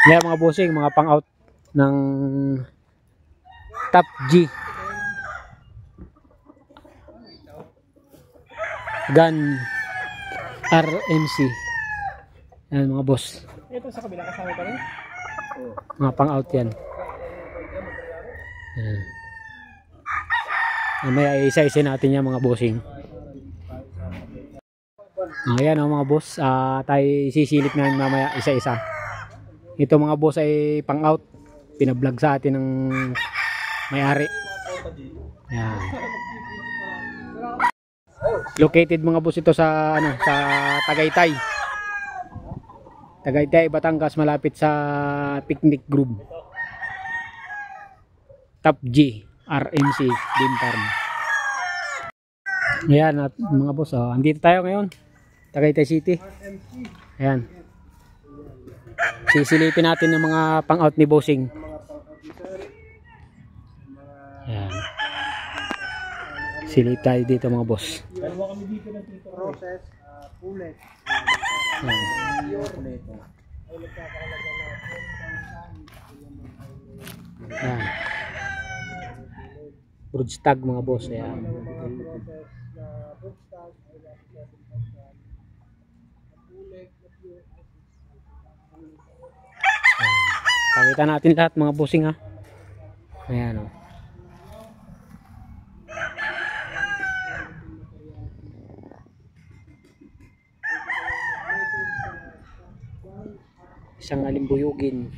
Yan mga bossing, mga pang out ng Top G Gun RMC. Yan mga boss. Ito sa kabila kasama pa rin? Mga pang out yan. Yan. Mamaya isa-isa natin yan mga bossing. Ayan mga boss, tayo sisilip na mamaya isa-isa. Ito mga boss ay pang out, pinablog sa atin ng may-ari. Yan. Located mga boss ito sa sa Tagaytay. Tagaytay, Batangas, malapit sa Picnic Grove. Top G RMC Game Farm. Ayan at mga boss, andito tayo ngayon Tagaytay City. Ayan, sisilipin natin ng mga pang out ni bossing. Ayan, silip tayo dito mga boss. Dalawa kami dito ng process, pulet. Ayan, broodstag mga boss. Ayan. Pakita natin lahat mga bossing ha. Ayan o. Isang alimbuyugin.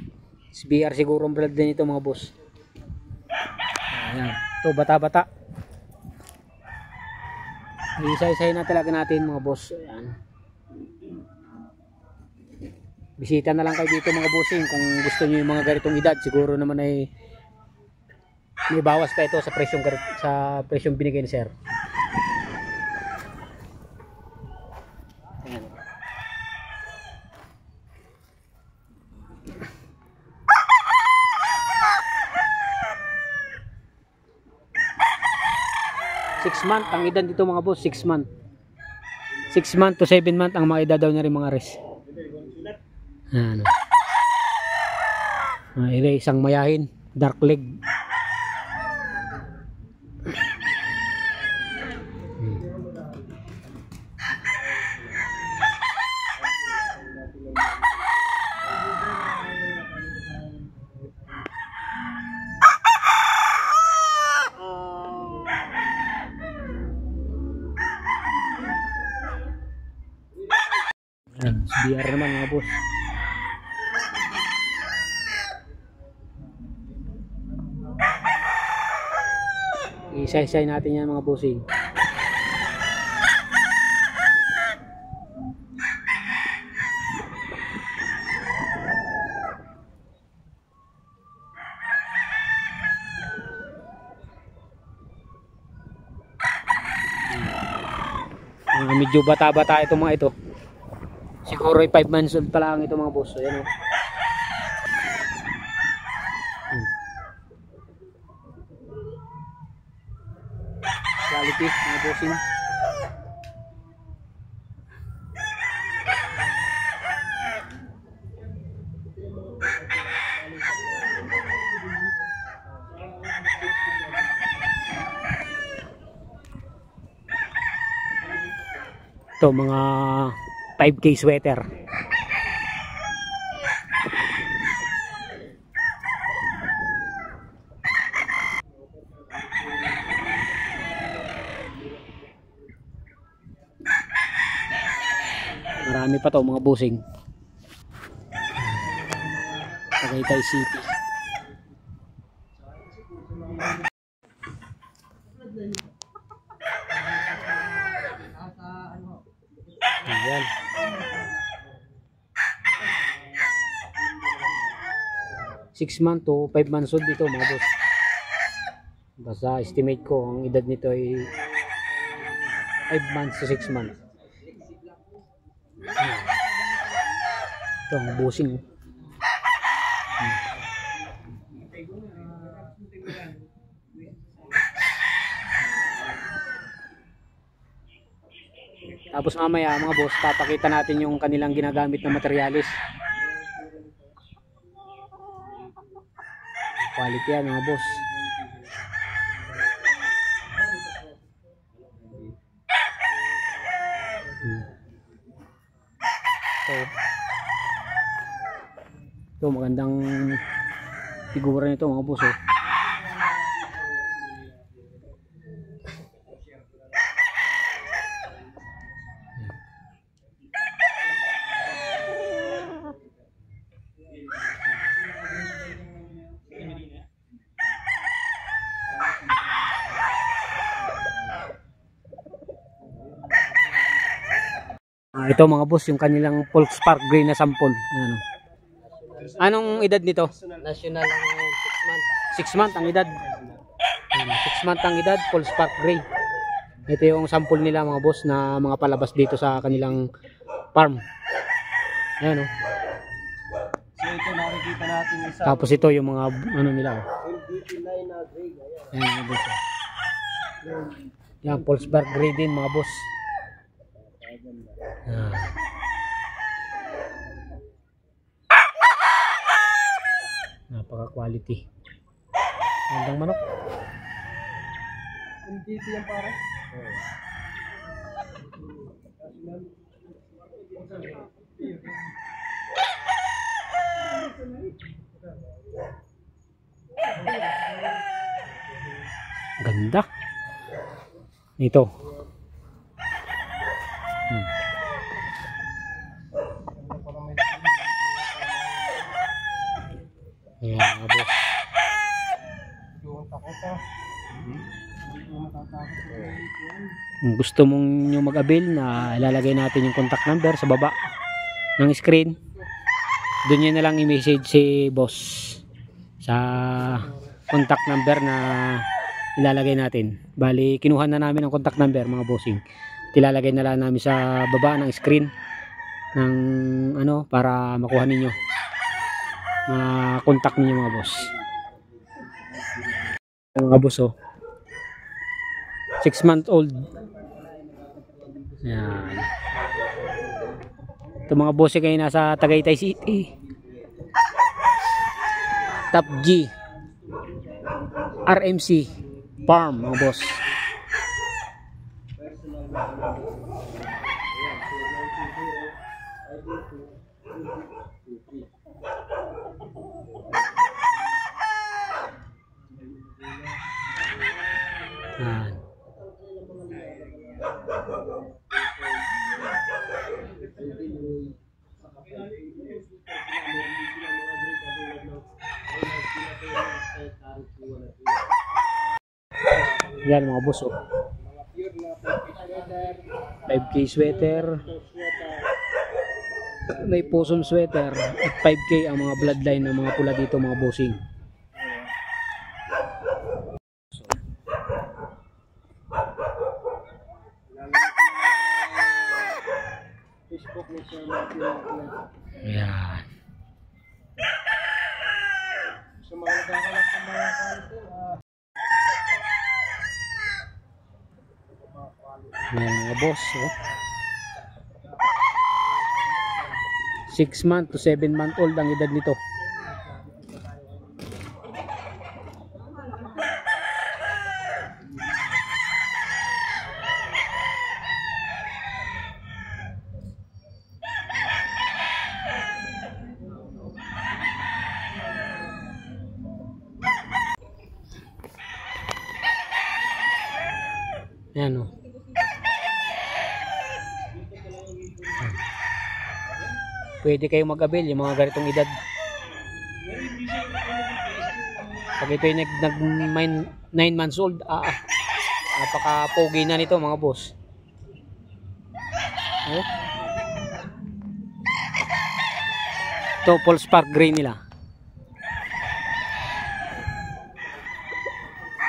SBR siguro ang brand din ito mga boss. Ayan. Ito bata-bata. Isa-isahin na talaga natin mga boss. Ayan. Bisita na lang kayo dito mga bossing kung gusto niyo yung mga ganitong edad. Siguro naman ay may bawas pa ito sa presyong binigay ni sir. Ayan. Six month ang edad dito mga boss. 6 month. 6 month to 7 month ang mga edad daw niya rin mga res. Ano. Ito isang mayahin, dark leg. SBR naman mga boss. Isa-isay natin yan mga bossing. Medyo bata-bata ito mga ito. Siguro ay 5 months old pa lang ito mga boss. Ayan o. Quality mga bossing. Ito mga 5K sweater. Marami pa to mga bossing. Tagaytay City. Ayan. Six months to 5 months old dito mga boss. Basta estimate ko ang edad nito ay 5 months to 6 months. Ito ang bossing. Tapos mamaya mga boss, papakita natin yung kanilang ginagamit na materialis. quality yan mga boss. Ito magandang figura nito mga boss oh. Ito mga boss yung kanilang Volkspark Grey na sample. Ayan, oh. Anong edad nito? National ang 6 months. 6 month ang edad. 6 month ang edad, Volkspark Grey. Ito yung sample nila mga boss na mga palabas dito sa kanilang farm. Ayan oh. So ito nakikita natin isa. Tapos ito yung mga ano nila oh. LDT9 na gray. Ayan mga boss. Oh. Yan, Volkspark Grey din mga boss. Ah. Napaka quality. Magandang manok. LDT yan pare. Ganda. Ito. Ayan mga boss. Kung gusto mong nyo mag-avail na ilalagay natin yung contact number sa baba ng screen. Doon nyo na lang i-message si boss sa contact number na ilalagay natin. Bali, kinuha na namin ang contact number mga bossing. Ilalagay na lang namin sa baba ng screen ng ano para makuha ninyo. Contact ninyo mga boss. Mga boss oh. 6 month old. Yan. Ito mga boss kayo nasa Tagaytay City. Top G RMC Farm mga boss. Yan. Yan mga boss oh. 5K sweater, may possum sweater at 5K ang mga bloodline ng mga pula dito mga bossing. Ayan. So mga nagkakalap ng mga quality. Ayan mga boss oh. 6 month to 7 month old ang edad nito. Ayan oh. Pwede kayong mag-avail yung mga ganitong edad. Pag ito yung nag 9 months old, napaka-pogi na nito mga boss. Oh. Ito, Volkspark Grey nila.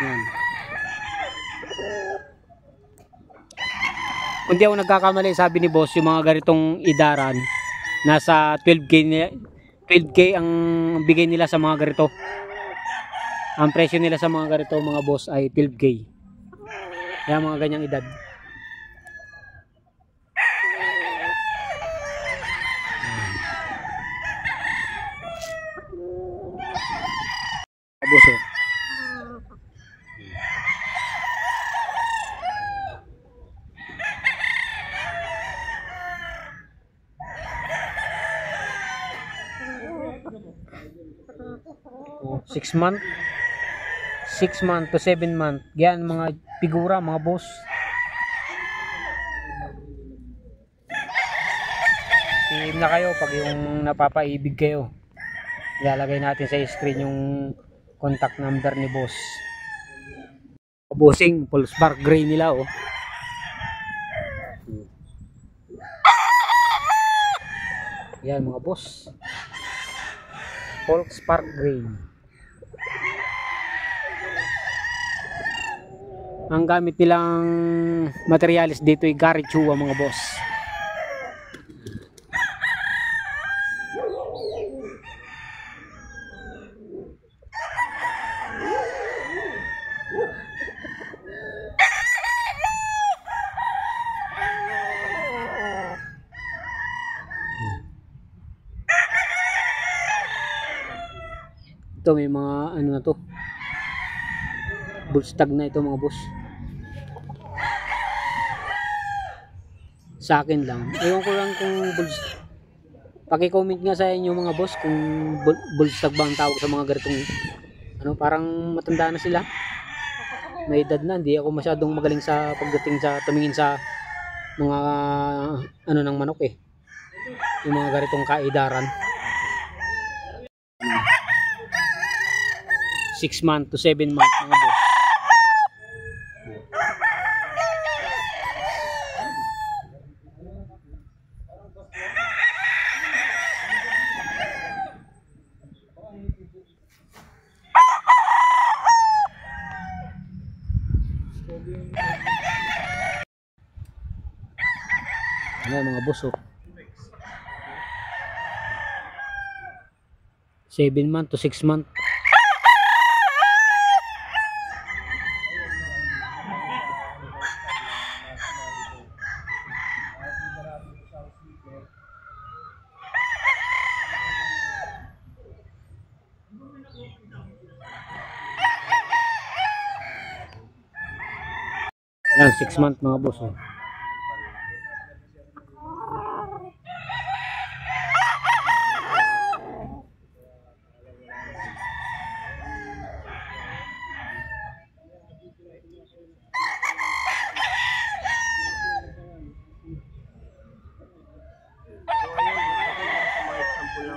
Yan. Kung di ako nagkakamali, sabi ni boss, yung mga ganitong idaran, nasa 12K ang bigay nila sa mga ganito. Ang presyo nila sa mga ganito mga boss ay 12K. Kaya mga ganyang edad. boss. Oh. Oh, 6 month 6 month to 7 month yan mga figura mga boss. PM na kayo pag yung napapaibig kayo, ilalagay natin sa screen yung contact number ni boss. Bossing full spark gray nila oh. Yan mga boss, full spark gray. Ang gamit nilang materialis dito ay Garechua mga boss. Ito may mga ano na to, bullstag na ito mga boss. Sa akin lang, ewan ko lang kung bullstag. Paki-comment nga sa inyo mga boss kung bullstag ba ang tawag sa mga ganitong ano, parang matanda na sila, may edad na. Hindi ako masyadong magaling sa pagdating sa tumingin sa mga ano ng manok eh, yung mga ganitong kaedaran. 6 month to 7 month mga boss. Ayan mga boss oh. 7 month to 6 month. Ayan 6 month mga boss oh.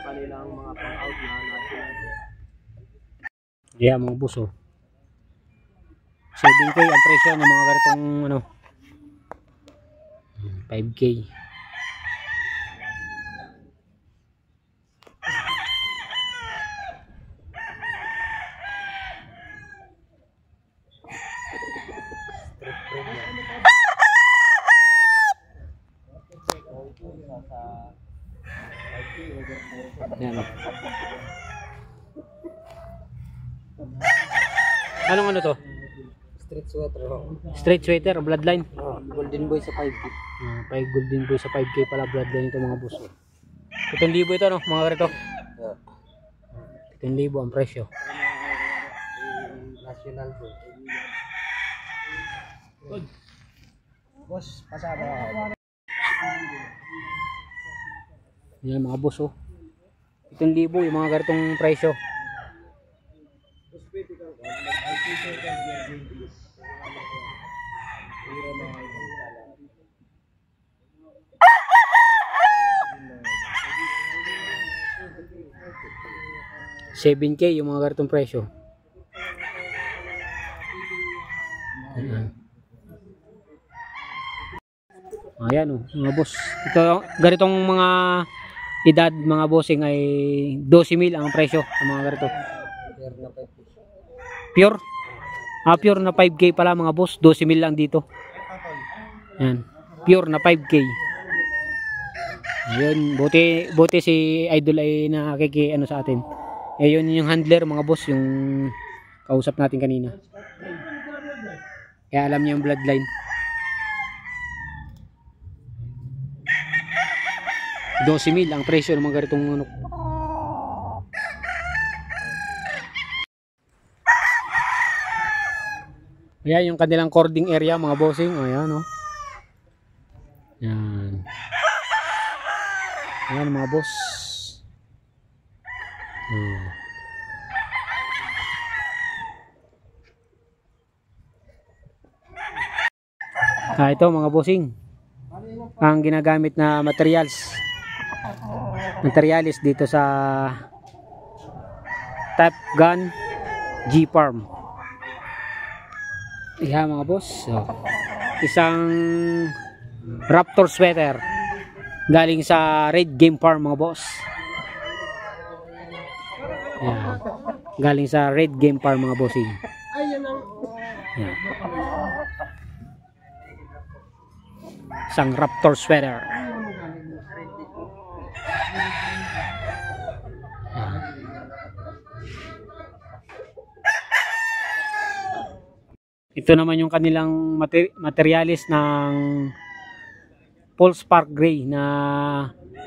Kanilang mga pang-out na natin. Yeah mga boss oh. 7K ang presyo ng mga ganitong ano, 5K. Yan oh. Anong ano to? Street sweater. Straight sweater, bloodline. Golden boy sa 5K. 5 golden boy sa 5K pala bloodline ito mga boss. 7,000 ito no, mga ganito. 7,000 ang presyo. National bro. Boss, pasada. Yan mga boss oh. 7,000 yung mga ganitong presyo. $7K yung mga ganitong presyo. Ayan oh, mga boss. Ito ganitong mga edad mga bossing ay 12,000 ang presyo ng mga ganito. Pure? Pure na 5K pala mga boss. 12,000 lang dito. Yan. Pure na 5K. Ayun, buti si Idol ay nakiki ano sa atin. Ayun yung handler mga boss, yung kausap natin kanina. Kaya alam niya yung bloodline. 12,000 ang presyo ng mga ganitong ano. Ayan yung kanilang cording area mga bossing. Ayan o. Yan. Ayan mga boss. Ito mga bossing. Ang ginagamit na materials dito sa Top Gun G-Farm. Ayan mga boss. So, isang Raptor sweater galing sa Red Game Farm mga boss. Ayan. Galing sa Red Game Farm mga bossing. Ayan. Isang Raptor sweater. Ito naman yung kanilang materialis ng Paul Spark Gray na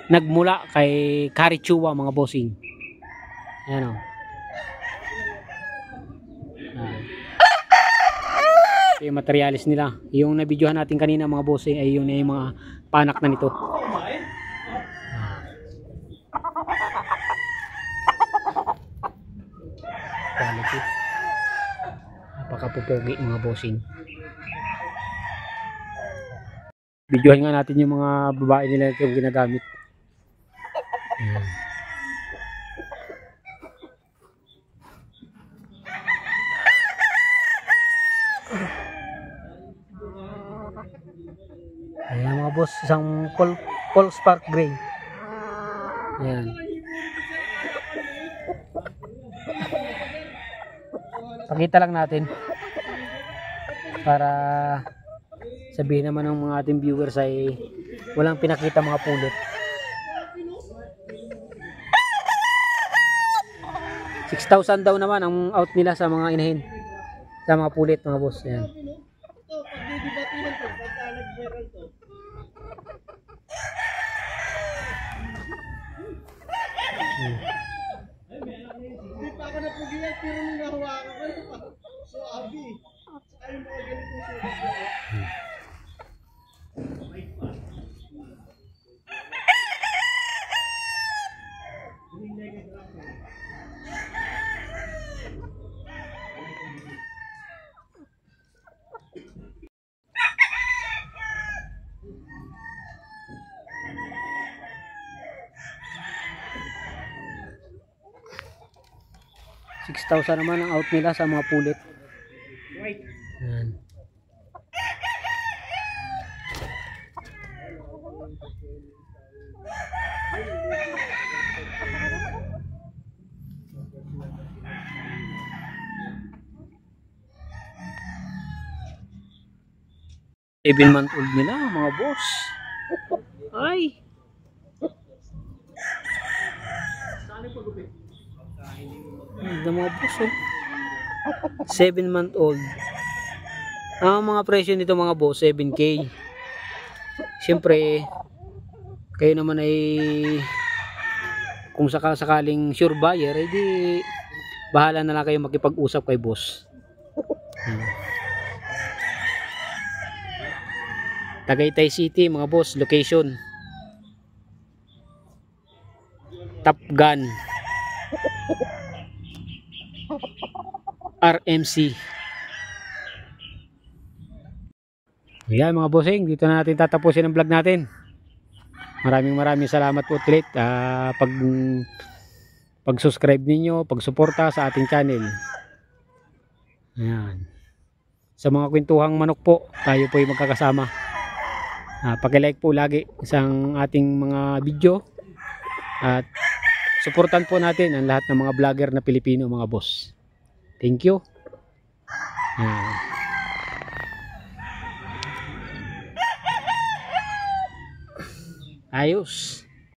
nagmula kay Karichua mga bossing. Ayan o. Ito yung materialis nila. Yung nabidyohan natin kanina mga bossing ay yung mga panak na nito. Quality. Napakapupogi mga bossing. Videohan nga natin yung mga babae nila yung ginagamit. Ayan mga boss, isang Paul Spark Gray. Ayan. Pakita lang natin para sabihin naman ng mga ating viewers ay walang pinakita mga pulot. 6,000 daw naman ang out nila sa mga inahin, sa mga pulit mga boss. Ayan. $6,000 naman ang out nila sa mga pulit. Ayan. Month old nila mga boss. Ay. Ang mga boss oh. 7-month old. Ang mga presyo nito mga boss 7K. Siyempre kayo naman ay kung sakaling sure buyer, edi bahala na lang kayo makipag-usap kay boss. Tagaytay City mga boss, location Top Gun RMC. Ayan mga bossing, dito na natin tatapusin ang vlog natin. Maraming salamat po ulit pag-subscribe ninyo, pag-suporta sa ating channel. Ayan. Sa mga kwentuhang manok po, tayo po ay magkakasama. Paki-like po lagi isang ating mga video at suportan po natin ang lahat ng mga vlogger na Pilipino mga boss. Thank you. Ayos.